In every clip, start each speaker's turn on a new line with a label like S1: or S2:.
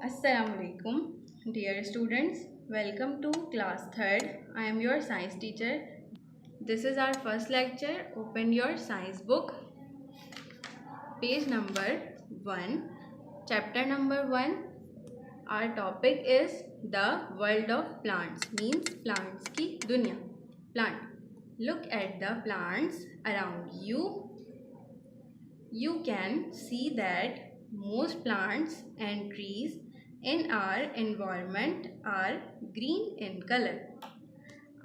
S1: Assalamualaikum, dear students. Welcome to class 3rd. I am your science teacher. This is our first lecture. Open your science book. Page number 1. Chapter number 1. Our topic is the world of plants. Means plants की दुनिया. Plant. Look at the plants around you. You can see that most plants and trees in our environment are green in color.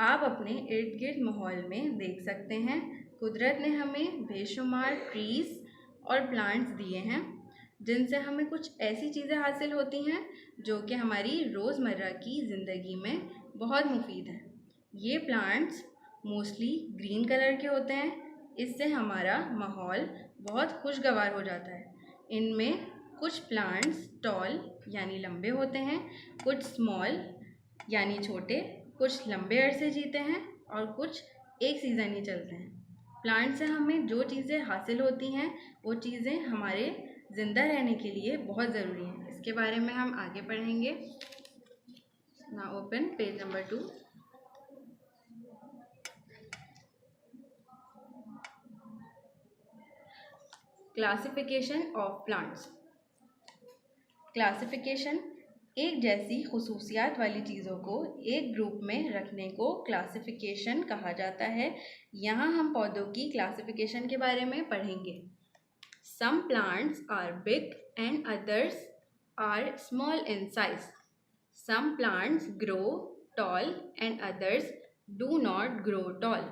S1: आप अपने इर्द गिर्द माहौल में देख सकते हैं कुदरत ने हमें बेशुमार ट्रीज और प्लांट्स दिए हैं जिनसे हमें कुछ ऐसी चीज़ें हासिल होती हैं जो कि हमारी रोज़मर्रा की ज़िंदगी में बहुत मुफीद हैं। ये प्लांट्स मोस्टली ग्रीन कलर के होते हैं, इससे हमारा माहौल बहुत खुशगवार हो जाता है। इनमें कुछ प्लांट्स टॉल यानी लंबे होते हैं, कुछ स्मॉल यानी छोटे, कुछ लंबे अरसे जीते हैं और कुछ एक सीज़न ही चलते हैं। प्लांट से हमें जो चीज़ें हासिल होती हैं वो चीज़ें हमारे ज़िंदा रहने के लिए बहुत ज़रूरी हैं। इसके बारे में हम आगे पढ़ेंगे। Now open page number 2। Classification of plants. Classification एक जैसी खुसूसियात वाली चीज़ों को एक ग्रुप में रखने को क्लासिफिकेशन कहा जाता है। यहाँ हम पौधों की क्लासिफिकेशन के बारे में पढ़ेंगे। Some plants are big and others are small in size. Some plants grow tall and others do not grow tall,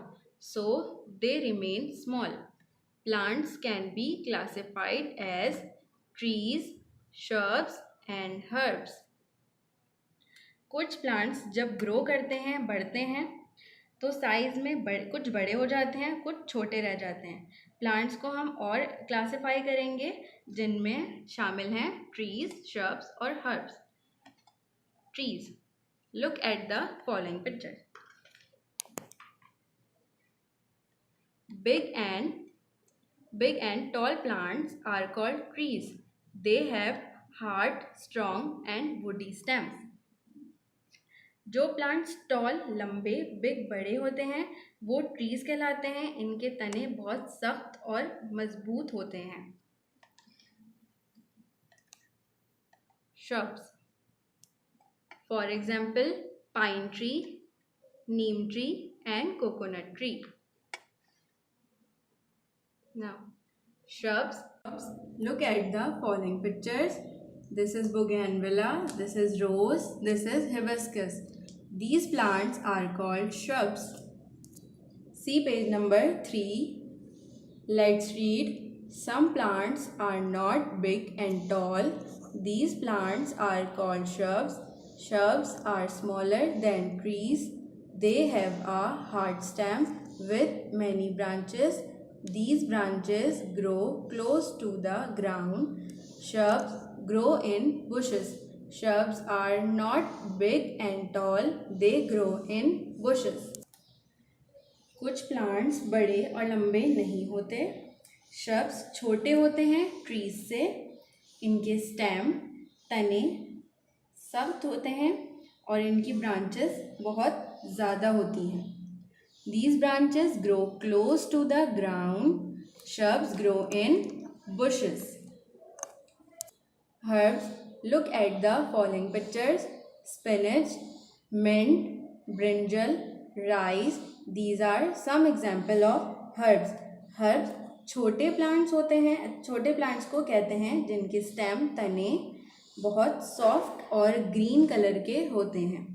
S1: so they remain small. Plants can be classified as trees, shrubs and herbs. कुछ plants जब grow करते हैं, बढ़ते हैं, तो size में कुछ बड़े हो जाते हैं, कुछ छोटे रह जाते हैं। प्लांट्स को हम और क्लासिफाई करेंगे जिनमें शामिल हैं ट्रीज, श्रब्स और herbs. Trees, look at the following picture. Big and tall plants are called trees. They have hard, strong and woody stems. जो प्लांट्स टॉल, लंबे, बिग, बड़े होते हैं वो ट्रीज कहलाते हैं। इनके तने बहुत सख्त और मजबूत होते हैं। Shrubs, for example, pine tree, neem tree and coconut tree. Now, shrubs, look at the following pictures. This is bougainvillea, this is rose, this is hibiscus. These plants are called shrubs. See page number 3. Let's read. Some plants are not big and tall. These plants are called shrubs. Shrubs are smaller than trees. They have a hard stem with many branches. These branches grow close to the ground. Shrubs grow in bushes. Shrubs are not big and tall. They grow in bushes. कुछ plants बड़े और लंबे नहीं होते। Shrubs छोटे होते हैं trees से। इनके स्टेम, तने सख्त होते हैं और इनकी ब्रांचेस बहुत ज़्यादा होती हैं। These branches grow close to the ground. Shrubs grow in bushes. Herbs, look at the following pictures. Spinach, mint, brinjal, rice. These are some example of herbs. Herbs छोटे प्लांट्स होते हैं। छोटे प्लांट्स को कहते हैं जिनके स्टेम, तने बहुत सॉफ्ट और ग्रीन कलर के होते हैं।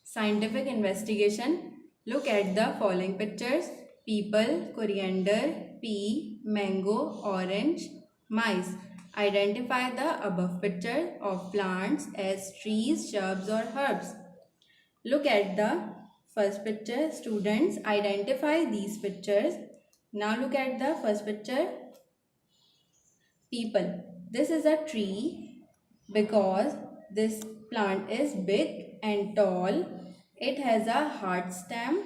S1: Scientific investigation. Look at the following pictures. People, coriander, pea, mango, orange, mice. Identify the above picture of plants as trees, shrubs or herbs. Look at the first picture. Students, identify these pictures. Now look at the first picture. People. This is a tree because this plant is big and tall. It has a hard stem.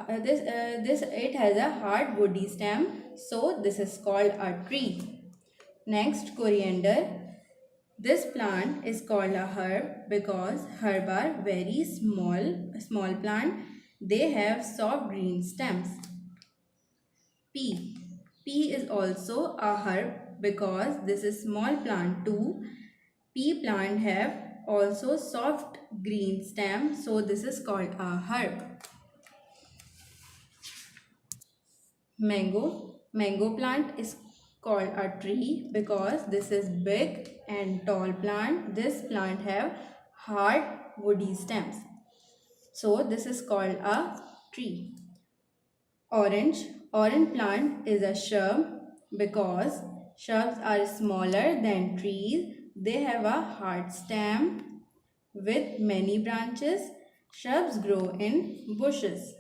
S1: It has a hard woody stem. So this is called a tree. Next, coriander. This plant is called a herb because herb are very small plant. They have soft green stems. Pea. Pea is also a herb because this is small plant too. Pea plant have also soft green stem, so this is called a herb. Mango. Mango plant is called a tree because this is big and tall plant. This plant have hard woody stems, so this is called a tree. Orange. Orange plant is a shrub because shrubs are smaller than trees. They have a hard stem with many branches. Shrubs grow in bushes.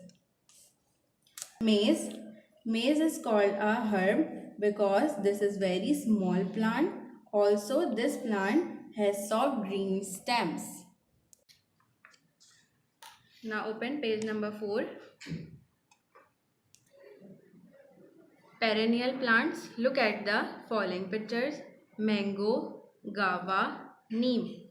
S1: Maize. Maize is called a herb because this is very small plant. Also, this plant has soft green stems. Now open page number 4. Perennial plants. Look at the following pictures. Mango, guava, neem.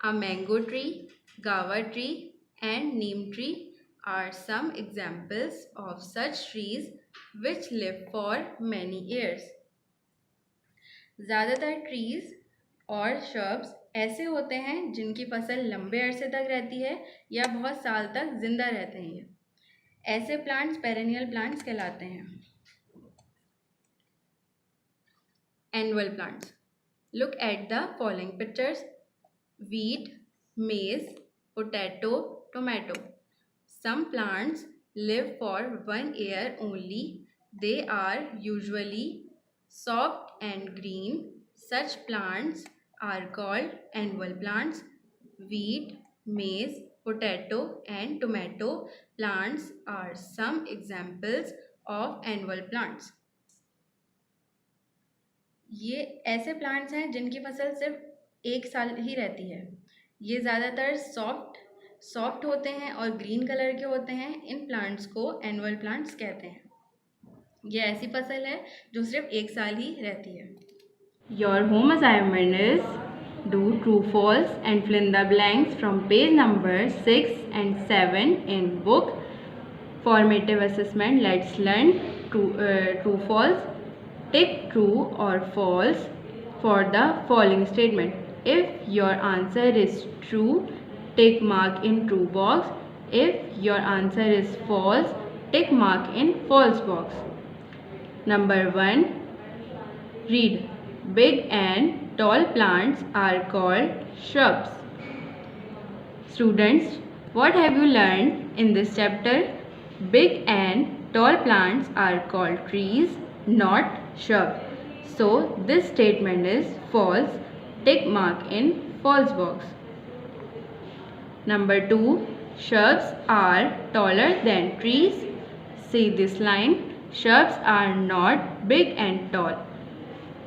S1: A mango tree, guava tree and neem tree are some examples of such trees which live for many years. ज़्यादातर trees और shrubs ऐसे होते हैं जिनकी फसल लंबे अरसे तक रहती है या बहुत साल तक जिंदा रहते हैं. ऐसे प्लांट्स पेरेनियल प्लांट्स कहलाते हैं. Annual plants. Look at the following pictures. Wheat, maize, potato, tomato. Some plants live for 1 year only. They are usually soft and green. Such plants are called annual plants. Wheat, maize, potato and tomato plants are some examples of annual plants. ये ऐसे plants हैं जिनकी फसल सिर्फ 1 साल ही रहती है. ये ज़्यादातर सॉफ्ट होते हैं और ग्रीन कलर के होते हैं. इन प्लांट्स को एनुअल प्लांट्स कहते हैं. ये ऐसी फसल है जो सिर्फ 1 साल ही रहती है. Your home assignment is do true false and fill in the blanks from page number 6 and 7 in book. Formative assessment. Let's learn true false. Tick true or false for the following statement. If your answer is true, tick mark in true box. If your answer is false, tick mark in false box. Number 1. Read. Big and tall plants are called shrubs. Students, what have you learned in this chapter? Big and tall plants are called trees, not shrub. So this statement is false. Tick mark in false box. Number 2. Shrubs are taller than trees. See this line. Shrubs are not big and tall.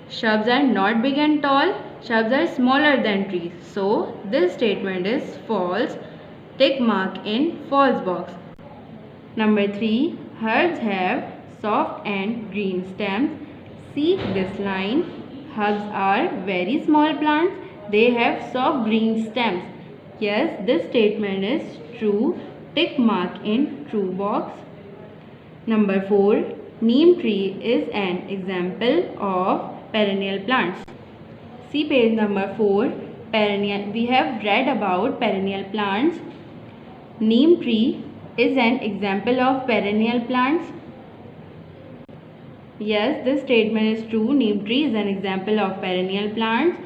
S1: Shrubs are not big and tall. Shrubs are smaller than trees. So this statement is false. Tick mark in false box. Number 3. Herbs have soft and green stems. See this line. Herbs are very small plants. They have soft green stems. Yes, this statement is true. Tick mark in true box. Number 4. Neem tree is an example of perennial plants. See page number 4. Perennial. We have read about perennial plants. Neem tree is an example of perennial plants. Yes, this statement is true. Neem tree is an example of perennial plants.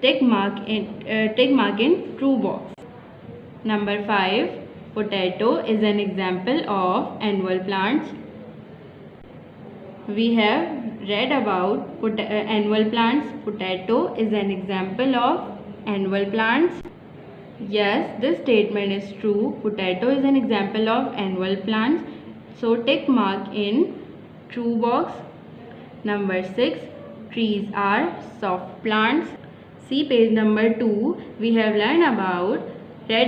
S1: Tick mark in true box. Number 5. Potato is an example of annual plants. We have read about annual plants. Potato is an example of annual plants. Yes, this statement is true. Potato is an example of annual plants. So tick mark in true box. Number 6. Trees are soft plants. See page number 2. We have read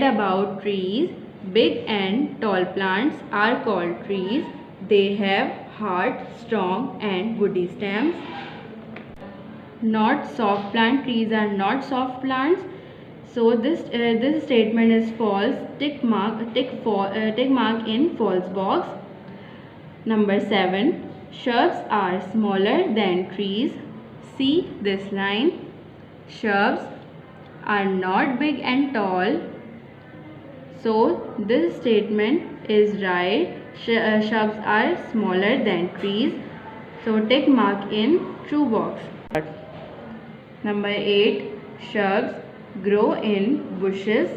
S1: about trees. Big and tall plants are called trees. They have hard, strong and woody stems. not soft plant. Trees are not soft plants. So this statement is false. Tick mark in false box. Number 7. Shrubs are smaller than trees. See this line. Shrubs are not big and tall. So this statement is right. Shrubs are smaller than trees. So tick mark in true box. Number 8. Shrubs grow in bushes.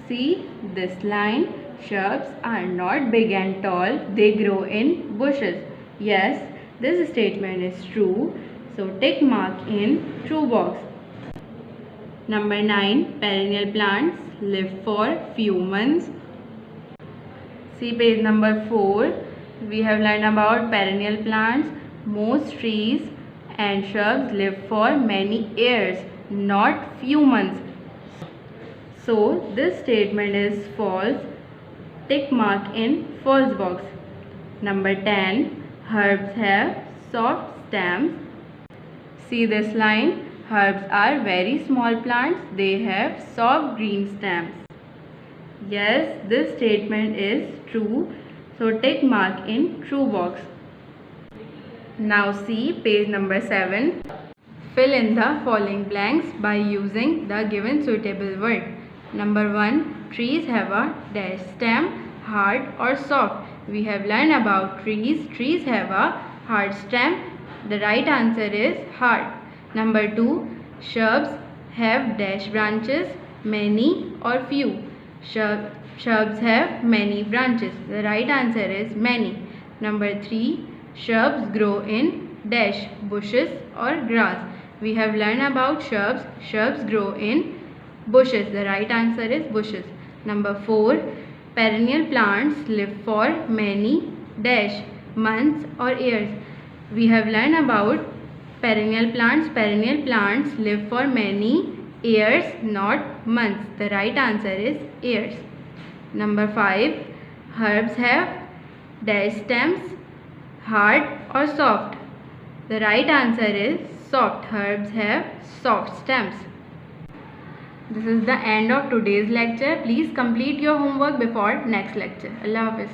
S1: See this line. Shrubs are not big and tall. They grow in bushes. Yes, this statement is true. So tick mark in true box. Number 9. Perennial plants live for few months. See page number 4. We have learned about perennial plants. Most trees and shrubs live for many years, not few months. So this statement is false. Tick mark in false box. Number 10. Herbs have soft stems. See this line. Herbs are very small plants. They have soft green stems. Yes, this statement is true. So tick mark in true box. Now see page number 7. Fill in the following blanks by using the given suitable word. Number 1. Trees have a dash stem, hard or soft. We have learned about trees. Trees have a hard stem. The right answer is hard. Number 2. Shrubs have dash branches, many or few. Shrubs have many branches. The right answer is many. Number 3. Shrubs grow in dash bushes or grass. We have learned about shrubs. Shrubs grow in bushes. The right answer is bushes. Number 4. Perennial plants live for many dash months or years. We have learned about perennial plants. Perennial plants live for many years, not months. The right answer is years. Number 5. Herbs have dash stems, hard or soft. The right answer is soft. Herbs have soft stems. This is the end of today's lecture. Please complete your homework before next lecture. Allah Hafiz.